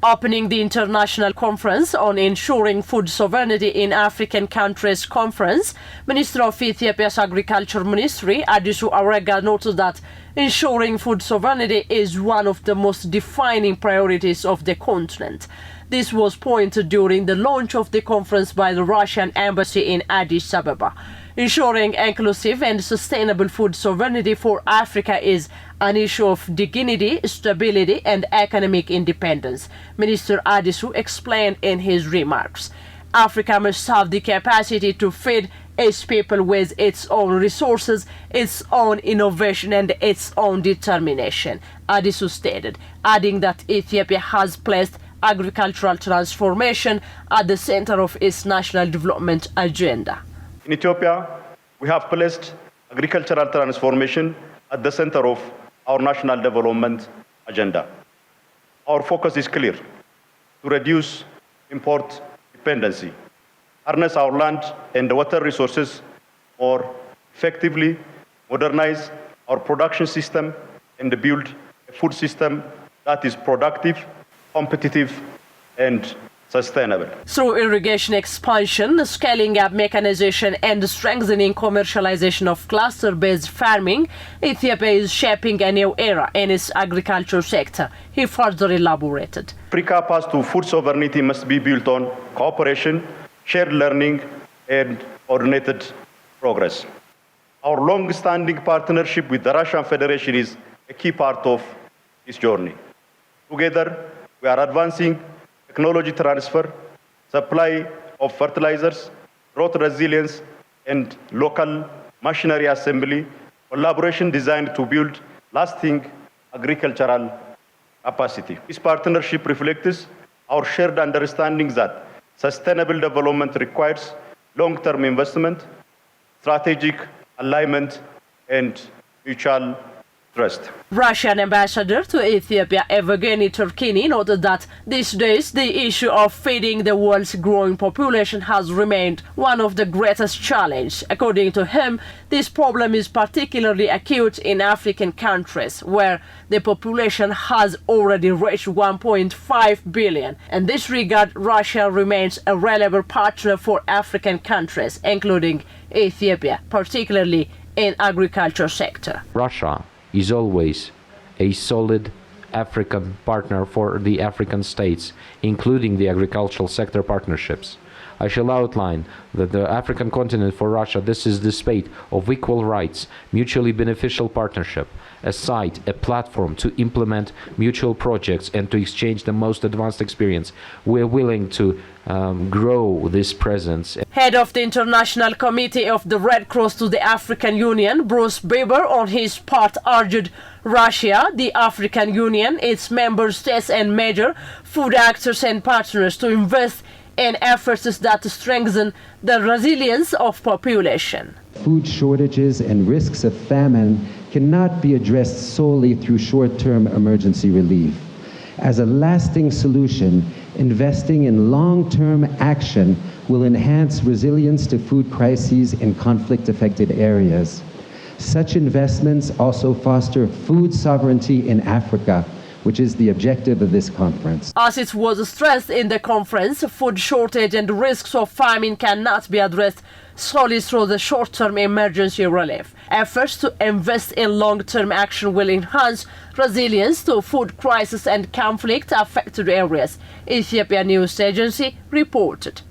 Opening the International Conference on Ensuring Food Sovereignty in African Countries conference, Minister of Ethiopia's Agriculture Ministry, Addis Ababa, noted that ensuring food sovereignty is one of the most defining priorities of the continent. This was pointed during the launch of the conference by the Russian embassy in Addis Ababa. Ensuring inclusive and sustainable food sovereignty for Africa is an issue of dignity, stability, and economic independence, Minister Adisu explained in his remarks. Africa must have the capacity to feed its people with its own resources, its own innovation, and its own determination, Adisu stated, adding that Ethiopia has placed agricultural transformation at the center of its national development agenda. In Ethiopia, we have placed agricultural transformation at the center of our national development agenda. Our focus is clear: to reduce import dependency, harness our land and water resources more effectively, modernize our production system, and build a food system that is productive, competitive, and sustainable. Through irrigation expansion, scaling up mechanization, and strengthening commercialization of cluster-based farming, Ethiopia is shaping a new era in its agriculture sector, he further elaborated. Africa's path to food sovereignty must be built on cooperation, shared learning, and coordinated progress. Our long-standing partnership with the Russian Federation is a key part of this journey. Together, we are advancing technology transfer, supply of fertilizers, drought resilience, and local machinery assembly, collaboration designed to build lasting agricultural capacity. This partnership reflects our shared understanding that sustainable development requires long-term investment, strategic alignment, and mutual trust. Russian ambassador to Ethiopia, Evgeny Turkini, noted that these days the issue of feeding the world's growing population has remained one of the greatest challenges. According to him, this problem is particularly acute in African countries, where the population has already reached 1.5 billion. In this regard, Russia remains a relevant partner for African countries, including Ethiopia, particularly in agriculture sector. Russia is always a solid African partner for the African states, including the agricultural sector partnerships. I shall outline that the African continent for Russia, this is the space of equal rights, mutually beneficial partnership, a site, a platform to implement mutual projects and to exchange the most advanced experience. We're willing to grow this presence. Head of the International Committee of the Red Cross to the African Union, Bruce Bieber, on his part urged Russia, the African Union, its member states and major food actors and partners to invest in efforts that strengthen the resilience of population. Food shortages and risks of famine cannot be addressed solely through short-term emergency relief. As a lasting solution, investing in long-term action will enhance resilience to food crises in conflict-affected areas. Such investments also foster food sovereignty in Africa, which is the objective of this conference. As it was stressed in the conference, food shortage and risks of famine cannot be addressed solely through the short-term emergency relief. Efforts to invest in long-term action will enhance resilience to food crisis and conflict-affected areas, Ethiopian News Agency reported.